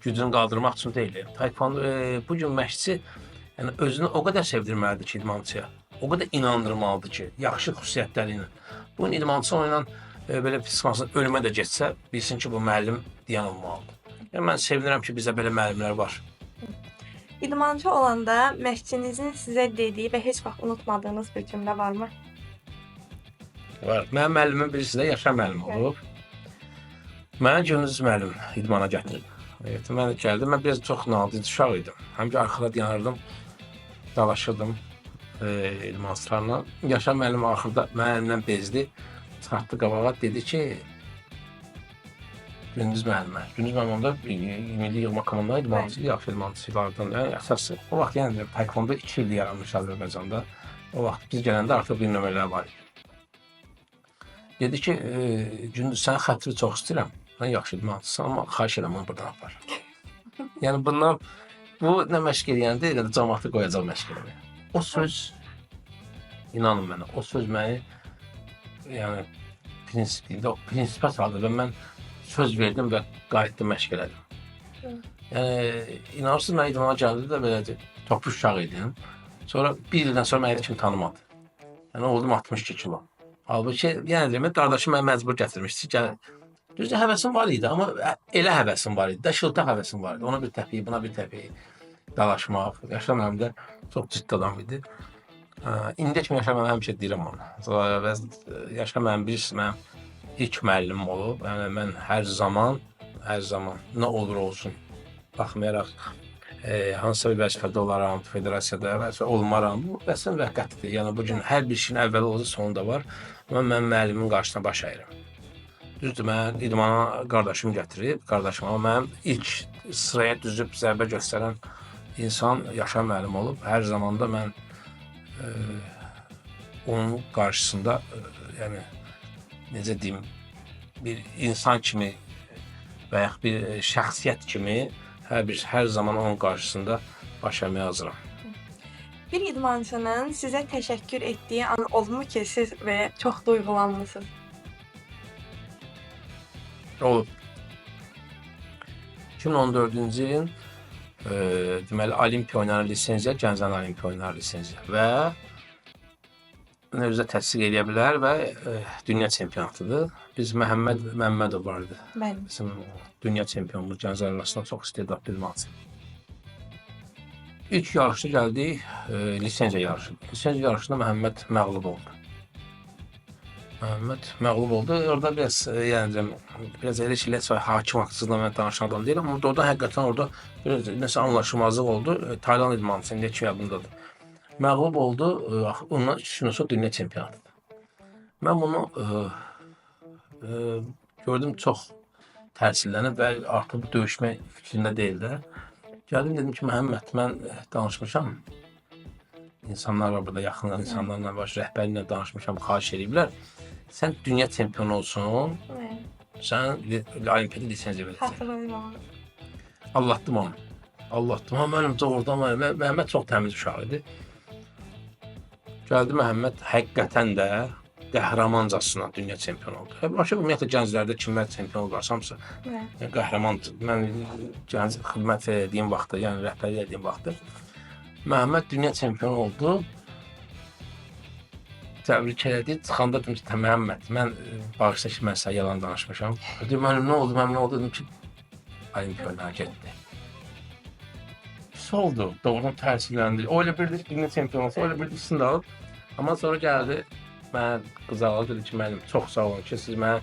gücünü qaldırmaq üçün deyil. Taekwondo, bu gün məşqçi yəni özünü o qədər sevdirməlidir ki, idmançıya. O qədər inandırmalıdır ki, yaxşı xüsusiyyətləri ilə. Bugün idmançı onunla belə psixolojik ölümə də getsə, bilsin ki, bu müəllim deyən olmalıdır. Yəni mən sevinirəm ki, bizdə belə müəllimlər var. İdmançı olanda məşqçinizin sizə dediyi və heç vaxt unutmadığınız bir cümlə varmı? Var. Mənim müəllimim birisi də Yaşar müəllim olub. Mənə Gündüz müəllim idmana gətirib. Evet, mən gəldim. Mən biraz çox nadir uşaq idim. Həm ki arxada dayanırdım, dalaşırdım idmançılarla. Yaşar müəllim axırda mənimlə bezdi. Çıxartdı qabağa, dedi ki, Gündüz müəllimə. Gündüz müəllim da milli yığma komandasında idmançı, yaxşı idmançılardan əsası. O vaxt yəni Taekwondo 2 il yaranmış Azərbaycanda. O vaxt biz gələndə artıq bir nömrələr var idi. Dedi ki, Gündüz sən xətri çox istəyirəm. Mən yaxşı idmançısan, amma xahiş edirəm onu buradan apar. Yəni bundan bu nə məşq eləyəndə elə cəmaatı qoyacaq məşq eləməyə. O söz, inanın mənə, o söz məni yəni prinsipə saldı və mən söz verdim və qayıtdım məşq elədim. Yəni inanırsınız mən idmana gəldi də belə topuş uşaq idim. Sonra bir ildən sonra məni heç kim tanımadı. Yəni oldum 62 kilo. Halbuki yəni demək qardaşım məni məcbur gətirmişdi. Gəl. Düzdür həvəsim var idi, amma elə həvəsim var idi. Şıltaq həvəsim var idi. Ona bir təpiyi, buna bir təpiyi dalaşmaq. Yaşar müəllim də çox ciddi adam idi. İndi kimi Yaşar müəllim həmişə deyirəm ona. Yaşar müəllim bilirsiniz mənim ilk müəllimim olub. Yəni mən hər zaman nə olur olsun baxmayaraq hansısa bir vəzifədə olaram, federasiyada və olmaram. Bu vəzifə müvəqqətidir. Yəni bu gün hər bir şeyin əvvəli olsa sonunda var. Amma mən müəllimin qarşısına baş əyirəm. Düzdür, mən idmana qardaşım gətirib, qardaşım amma mənim ilk sıraya düzüb zərbə göstərən insan Yaşar müəllim olub. Hər zaman da mən onun qarşısında yəni necə deyim, bir insan kimi və ya bir şəxsiyyət kimi hər zaman onun qarşısında baş əyməyə hazıram. Bir idmançının sizə təşəkkür etdiyi an olmu ki, siz və çox duyğulanmısınız? Olub. 2014-cü ilin deməli Olimpiya oyunları lisenziya, Gənclərin Olimpiya oyunları lisenziya və özə təsdiq edə bilər və dünya çempionatıdır. Biz Məhəmməd Məmmədov vardı. Bəli. Bizim dünya çempionumuz Gənclər arasında çox istedadlı idmançı. İlk yarışda gəldik lisenziya yarışı. Lisenziya yarışında Məhəmməd məğlub oldu. Orada biraz yəni biraz elə şeylər var, hakim haqqsızlıqla mən danışan adam deyiləm, amma orada həqiqətən biraz nəsə anlaşılmazlıq oldu. Tayland idmançısı indi ki yadımdadır. Məğlub oldu, ondan 3 gün sonra dünya çempionatıdır. Mən bunu gördüm çox təsirlənib və artıq döyüşmək fikrində deyil də. Gəldim dedim ki, Məhəmməd, mən danışmışam. İnsanlar var burada, yaxın insanlarla var, rəhbərlə danışmışam, xahiş ediblər. Sən dünya çempionu olsun, sən olimpiyada lisenziya verəcəksən. Xatırlayıram. Anlatdım onu. Mənim doğrudan Məhəmməd çox təmiz uşaq idi. Gəldi Məhəmməd həqiqətən də qəhrəmancasına dünya çempionu oldu. Başqa ümumiyyətlə gənclərdə kimlər çempion olurlarsa, qəhrəmandır. Mən gənc xidmət etdiyim vaxtda, yəni rəhbərlik etdiyim vaxtda Məhəmməd dünya çempionu oldu. Təbrik elədi. Çıxanda dedim ki, Məhəmməd, mən bağışla ki, mən sənə yalan danışmışam. Dedim, mənim nə oldu? Dedim ki, Olimpiya oyunlarına getdi. Pis oldu. Doğrudan təsirləndi. O elə bildi ki, dünya çempionu olsa, o elə bildi ikisini də alıb. Amma sonra gəldi, mənə qızardı, dedi ki, müəllim, çox sağ olun ki, siz mənə,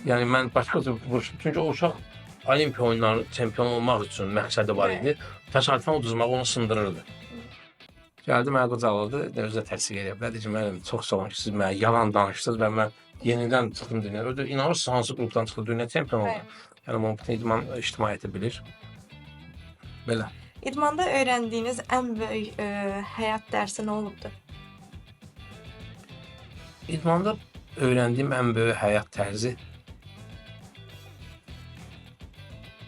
yəni mən başqa cür vuruşdum. Çünki o uşaq Olimpiya oyunlarının çempion olmaq üçün məqsədi var idi. Təsadüfən uduzmaq onu sındırırdı. Gəldi, mənə qızardı, özü də təsdiq edə bilər. Dedi ki, müəllim, çox sağ olun ki, siz mənə yalan danışdınız və mən yenidən çıxdım dünyaya. Öyle inanırsınız hansı qrupdan çıxdı dünya çempion oldu. Yəni bunu bütün idman ictimaiyyəti bilir. Belə. İdmanda öyrəndiyiniz ən böyük həyat dərsi nə olubdu? İdmanda öyrəndiyim ən böyük həyat tərzi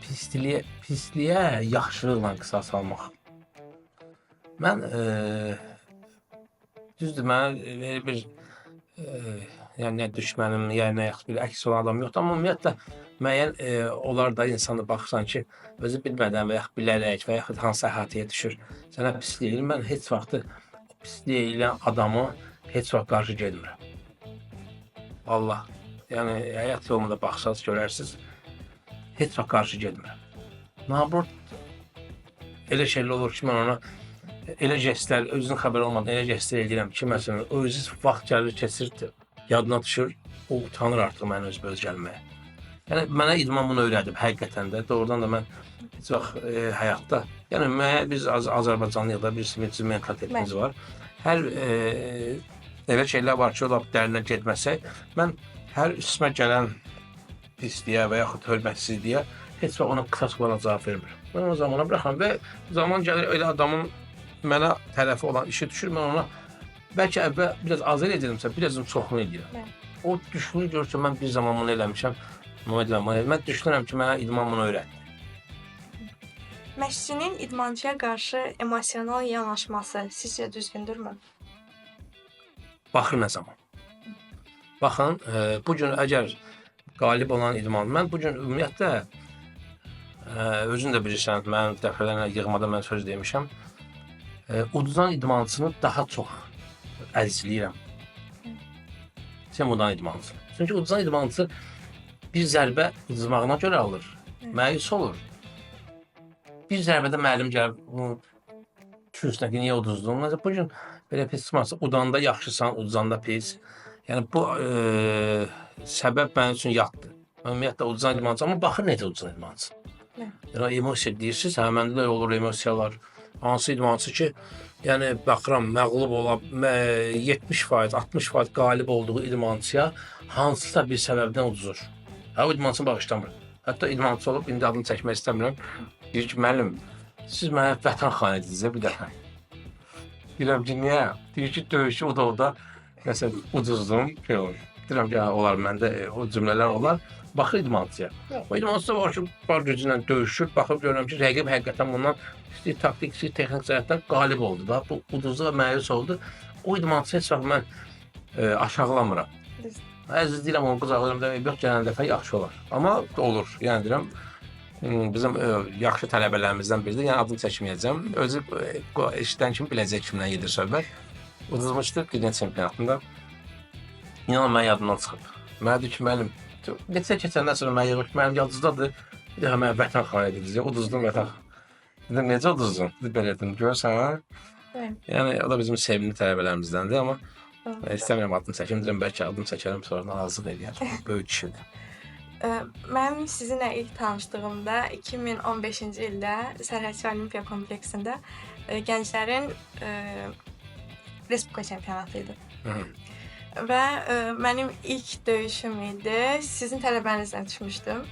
pisliyə yaxşılıqla qisas almaq. Mən düzdür, mənə belə bir yəni nə düşmənim, yəni nə yaxşı bir əks olan adam yoxdur, amma ümumiyyətlə müəyyən onlar da insanı baxırsan ki, özü bilmədən və yaxud bilərək və yaxud hansı əhatəyə düşür, sənə pislik edir. Mən heç vaxtı o pislik eləyən adamı heç vaxt qarşı getmirəm. Allah, yəni həyat yolunda baxsaz görərsiniz, heç vaxt qarşı getmirəm. Nabrot elə şeylər olur ki, mən ona elə jestlər, özünün xəbəri olmadan elə jestlər edirəm ki, məsələn, o özü vaxt gəlir, keçir, yadına düşür, o utanır artıq mənə öz gəlməyə. Yəni, mənə idman bunu öyrədib, həqiqətən də. Doğrudan da mən heç vaxt həyatda, yəni biz Azərbaycanlıyıq da, bir simmetriz mentalitetimiz var. Hər elə şeylər var ki, o da dərinə getməsək, mən hər üstümə gələn pisliyə və yaxud hörmətsizliyə heç vaxt ona qısas olaraq cavab vermirəm. Mən o zamana bıraxıram və zaman gəlir elə adamın mənə tərəfi olan işi düşür, mən ona bəlkə əvvəl biraz az eləyəcəksə, biraz çoxunu eləyirəm. O düşünür, görür ki, mən bir zaman bunu eləmişəm, mən düşünürəm ki, mənə idman bunu öyrətdi. Məşqçinin idmançıya qarşı emosional yanaşması sizcə düzgündürmü? Baxır nə zaman. Baxın, bugün əgər qalib olan idman, mən bugün ümumiyyətlə, özün də bilirsən, mən dəfələrlə yığmada mən söz demişəm, uduzan idmançını daha çox əzizləyirəm. Sən udan idmançı. Çünki uduzan idmançı bir zərbə uduzmağına görə alır, məyus olur. Bir zərbədə müəllim gəlib, bunu kürsünə ki, niyə uduzdun? Bugün belə pis çıxmazsa, udanda yaxşısan, uduzanda pis. Yəni, bu səbəb mənim üçün yaddır. Ümumiyyətlə, uduzan idmançı, amma baxır necə uduzan idmançı. Yəni, emosiya deyirsiniz, məndə də olur emosiyalar. Hansı idmançı ki, yəni, baxıram, məğlub ola, 70%, 60% qalib olduğu idmançıya hansısa bir səbəbdən uduzur. O idmançını bağışlamır. Hətta idmançı olub, indi adını çəkmək istəmirəm. Deyir ki, müəllim, siz mənə vətən xan edildinizə bir dəfə. Deyirəm ki, niyə? Deyir ki, döyüşü o da məsələn, uduzdum, şey olur. Deyirəm ki, olar məndə o cümlələr olar. Baxır idmançıya. O idmançı da var ki, var gücündən döyüşür. Baxıb görürəm ki, rəqib həqiqətən bundan istəyir taktik, istəyir texnik cəhətdən qalib oldu da. Bu uduzdu və məyus oldu. O idmançı heç vaxt mən aşağılamıram. Əziz deyirəm, onu qızaqlayıram demək, yox, gələn dəfə yaxşı olar. Amma olur, yəni deyirəm, bizim yaxşı tələbələrimizdən biridir. Yəni adını çəkməyəcəm. Özü eşidən kimi biləcək kimdən gedir söhbət. Uduzmuşdur dünya çempionatında. İnan mən yadımdan çıxıb. Mənə deyir ki, müəllim, neçə keçəndən sonra mən yığır ki, mənim yadızdadır. Bir dəfə mən vətən xan edildiniz, uduzdum vətən. Dedim, necə uduzdun? Belə dedim, görürsən, yəni o da bizim sevimli tələbələrimizdəndir, amma istəmirəm adını çəkim, deyirəm, bəlkə adını çəkərəm, sonra narazılıq eləyər. Böyük kişidir. Mənim sizinlə ilk tanışdığımda 2015-ci ildə Sərhədçi Olimpiya kompleksində gənclərin Respublika çempionatı idi. Və mənim ilk döyüşüm idi. Sizin tələbənizlə düşmüşdüm.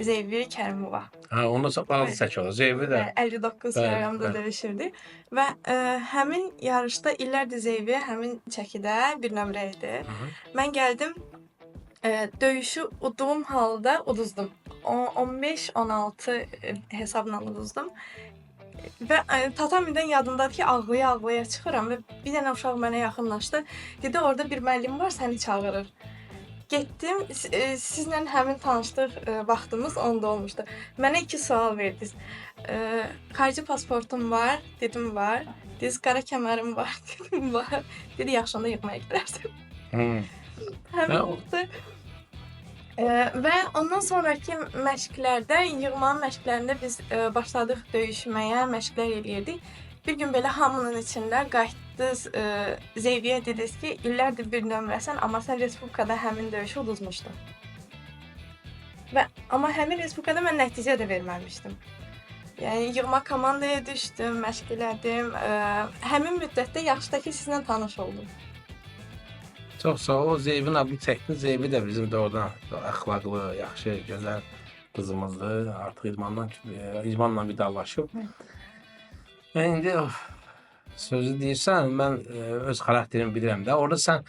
Zeyvi Kərimova. Onda bazı çəkiyorlar. Zeyvi də 59 kilogramda döyüşürdü. Və həmin yarışda illərdir Zeyvi həmin çəkidə bir nömrə idi. Mən gəldim, döyüşü udduğum halda uduzdum. 15-16 hesabla uduzdum. Və tatamidən yadımdadır ki, ağlaya-ağlaya çıxıram və bir dənə uşaq mənə yaxınlaşdı. Dedi, orada bir müəllim var, səni çağırır. Getdim, sizlə həmin tanışlıq vaxtımız onda olmuşdu. Mənə 2 sual verdiniz. Xarici pasportum var, dedim var. Dediniz, qara kəmərim var, dedim var. Dedi, yaxşı onda yığmaya gedərsən. Həmin vaxtı. Və ondan sonraki məşqlərdə, yığmanın məşqlərində biz başladıq döyüşməyə, məşqlər eləyirdik. Bir gün belə hamının içində qayıtdınız, Zeyviyə dediniz ki, illərdir bir nömrəsən, amma sən Respublikada həmin döyüşü uduzmuşdun. Amma həmin Respublikada mən nəticə də verməmişdim. Yəni, yığma komandaya düşdüm, məşq elədim. Həmin müddətdə yaxşıdakı sizlə tanış oldum. Çox sağ ol. O Zeyvin adını çəkdin. Zeyvi də bizim doğrudan əxlaqlı, yaxşı, gözəl qızımızdır. Artıq idmanla vidalaşıb. Mən indi sözü deyirsən, mən öz xarakterimi bilirəm də. Orada sən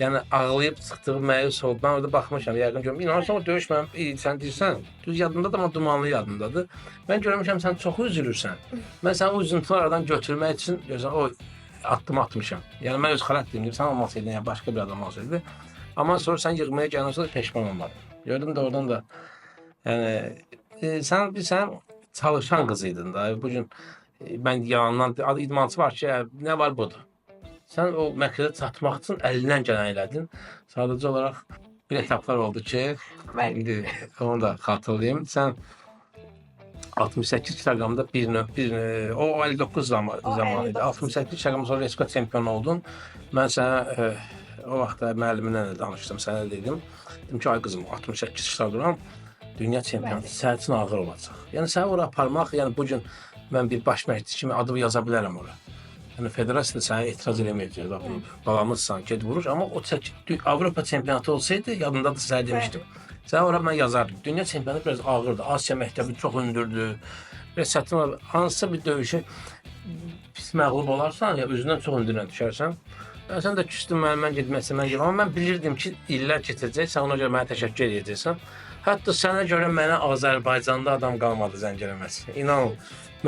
yəni ağlayıb çıxdığın məyus oldu. Ben orada baxmışam, yəqin görmüşəm. İnanırsan o döyüş mənim, sən deyirsən, düz yadındadır, amma dumanlı yadındadır. Mən görmüşəm, sən çox üzülürsən. Mən səni o üzüntülər aradan götürmək üçün o addım atmışam. Yəni mən öz xarakterimdir, sən olmasaydın, yəni başqa bir adam olsaydı. Amma sonra sən yığmaya gələn sonra peşman olmadın. Gördün də oradan da. Yəni sən çalışan qız idin da. Bu gün mən yalandan adı idmançı var ki, nə var budur. Sən o məqsədə çatmaq üçün əlindən gələn elədin. Sadəcə olaraq bir etaplar oldu ki, indi onu da xatırlayayım. Sən 68 kilogramda o 59 zamanı idi. 68 kilogram sonra Respublika çempionu oldun. Mən sənə o vaxtda müəllimimlə də danışdım, sənə dedim. Dedim ki, ay qızım, 68 kilogram dünya çempionu sənin üçün ağır olacaq. Yəni səni ora aparmaq, yəni bu gün mən bir baş məşqçi kimi adımı yaza bilərəm ora. Yəni federasiya sənə etiraz eləməyəcək. Balamızsan, ged vuruş. Amma o Avropa çempionatı olsaydı, yadındadır sənə demişdim. Sən ora mən yazardım. Dünya çempionatı biraz ağırdır. Asiya məktəbi çox hündürdür. Və çətin hansısa bir döyüşü pis məğlub olarsan, ya özündən çox hündürdən düşərsən. Sən də küstün mən getməsə mən gedəm. Amma mən bilirdim ki, illər keçəcək, sən ona görə mənə təşəkkür edəcəksən. Hətta sənə görə mənə Azərbaycanda adam qalmadı zəng eləməsi. İnan,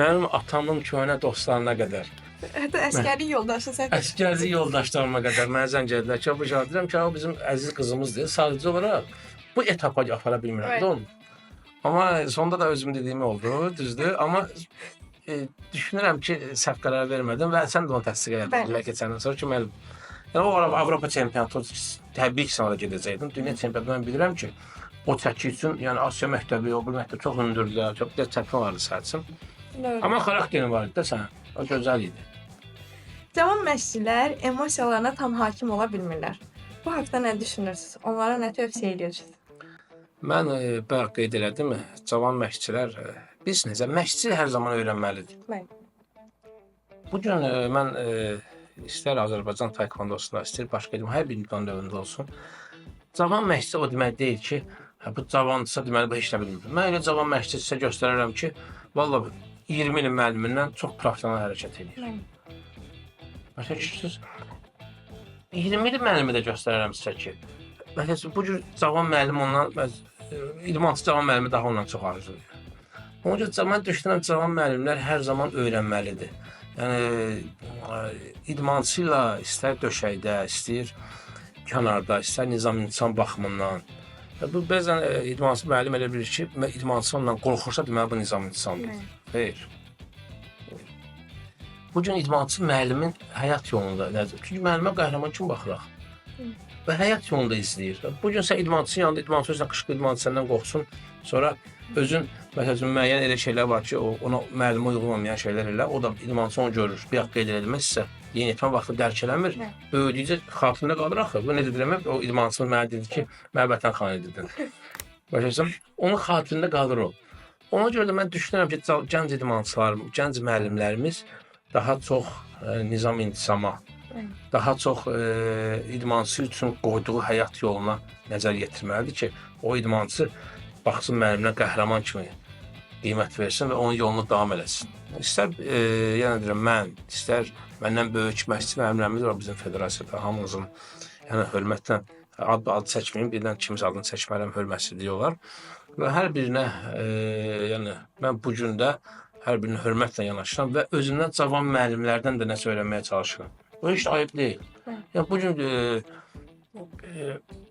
mənim atamın köhnə dostlarına qədər. Hətta əskərlik yoldaşı sən. Əskərlik yoldaşlarıma qədər mənə zəng edilər ki, bu deyirəm ki, o bizim əziz qızımızdır. Sadəcə olaraq bu etapa apara bilmirəm də onu. Amma sonda da özüm dediyim oldu, düzdür. Amma düşünürəm ki, səhv qərar vermədim və sən də onu təsdiq elədin keçəndən sonra ki, müəllim. Yəni o Avropa çempionatı təbii ki, sana da gedəcəkdim. Dünya çempionatı mən bilirəm ki, o çəki üçün, yəni Asiya məktəbi, o bir məktəb çox hündürdür, çox çətin vardı sənin üçün. Amma xarakterin var idi də sən, o gözəl idi. Cavan məşqçilər emosiyalarına tam hakim ola bilmirlər. Bu haqda nə düşünürsünüz? Onlara nə tövsiyə edirsiniz? Mən bayaq qeyd elədim, cavan məşqçilər, biz necə, məşqçi hər zaman öyrənməlidir. Bu gün mən istər Azərbaycan taekvondosunda, istər başqa hər bir imtahan növündə olsun, cavan məşqçi o demək deyil ki, bu cavandırsa deməli bu heç nə bilmir. Mən elə cavan məşqçi sizə göstərərəm ki, vallahi 20 ilin müəllimindən çox professional hərəkət edir. Başa düşürsünüz? 20 ilin müəllimi də göstərərəm sizə ki, məsələn, bu cür cavan müəllim ondan, idmançı cavan müəllimi daha ondan çox arzulayır. Ona görə mən düşünürəm, cavan müəllimlər hər zaman öyrənməlidir. Yəni, idmançı ilə istər döşəkdə, istər kənarda, istər nizam-intizam baxımından. Bu, bəzən idmançı müəllim elə bilir ki, idmançı ondan qorxursa, deməli bu nizam-intizamdır. Xeyr. Bu gün idmançı müəllimin həyat yolunda, çünki müəllimə qəhrəman kimi baxıraq. Və həyat yolunda izləyir. Bu gün sən idmançısının yanında, idmançı özünə qışqı, idmançı səndən qorxsun, sonra özün, məsələn, müəyyən elə şeylər var ki, ona müəllimə uyğun olmayan şeylər elə, o da idmançı onu görür, bir haqq qeyd edilməz isə, yeni etmə vaxtı dərk eləmir, böyüdükcə xatırında qalır axı. Bu necə demək, o idmançının mənə dedi ki, mənə vətən xanı dedin. Başlayacaq, onun xatırında qalır o. Ona görə də mən düşünürəm ki, gənc idmançılar, gənc müəllimlərimiz daha çox nizam-intizama, daha çox idmançı üçün qoyduğu həyat yoluna nəzər yetirməlidir ki, o idmançı baxsın müəllimlə qəhrəman kimi qiymət versin və onun yolunu davam eləsin. İstər, yəni deyirəm, mən, istər məndən böyük məşqçi müəllimlərimiz var bizim federasiyada, hamımızın hörmətlə adı çəkməyim, birdən kimisə adını çəkmərəm, hörmətsizliyi olar. Və hər birinə, yəni mən bu gün də Hər birinə hörmətlə yanaşıram və özümdən cavan müəllimlərdən də nəsə öyrənməyə çalışıram. Bu heç də ayıb deyil. Yəni bu gün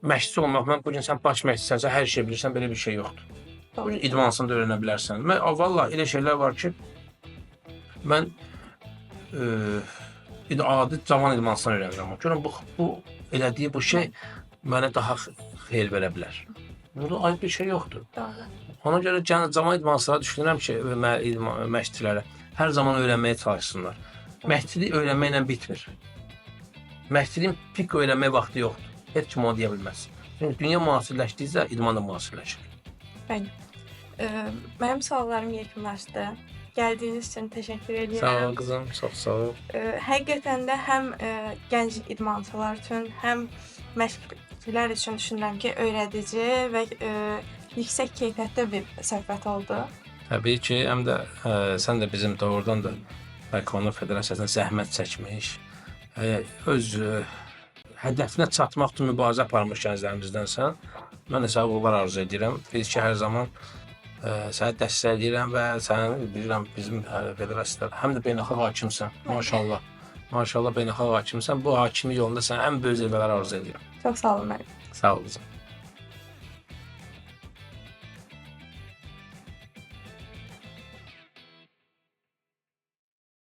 məşqçi olmaq, mən bu gün sən baş məşqçisənsə, hər şey bilirsən, belə bir şey yoxdur. Bu gün idmansını da öyrənə bilərsən. Mən vallahi elə şeylər var ki, mən adi cavan idmansından öyrənirəm. Görürəm bu elədiyi bu şey mənə daha xeyir verə bilər. Burada ayıb bir şey yoxdur. Doğru. Ona görə cavan idmanslara düşünürəm ki, məşqçilərə hər zaman öyrənməyə çalışsınlar. Məşqçilik öyrənməklə bitmir. Məşqçiliyin pik öyrənmək vaxtı yoxdur. Heç kim onu deyə bilməz. Çünki dünya müasirləşdikcə idman da müasirləşir. Bəli. Mənim suallarım yekunlaşdı. Gəldiyiniz üçün təşəkkür edirəm. Sağ ol qızım, çox sağ ol. Həqiqətən də həm gənc idmançılar üçün, həm məşqçilər üçün düşünürəm ki, öyrədici və yüksək keyfiyyətli bir söhbət oldu. Təbii ki, həm də sən də bizim doğrudan da Taekwondo Federasiyasına zəhmət çəkmiş, öz hədəfinə çatmaq üçün mübarizə aparmış gənclərimizdənsən. Mən də sənə uğurlar arzu edirəm. Biz ki, hər zaman səni dəstəkləyirəm və səni bilirəm bizim federasiyada həm də beynəlxalq hakimsən. Maşallah. Maşallah beynəlxalq hakimsən. Bu hakimi yolunda sənə ən böyük zirvələr arzu edirəm. Çox sağ olun mənim. Sağ ol qızım.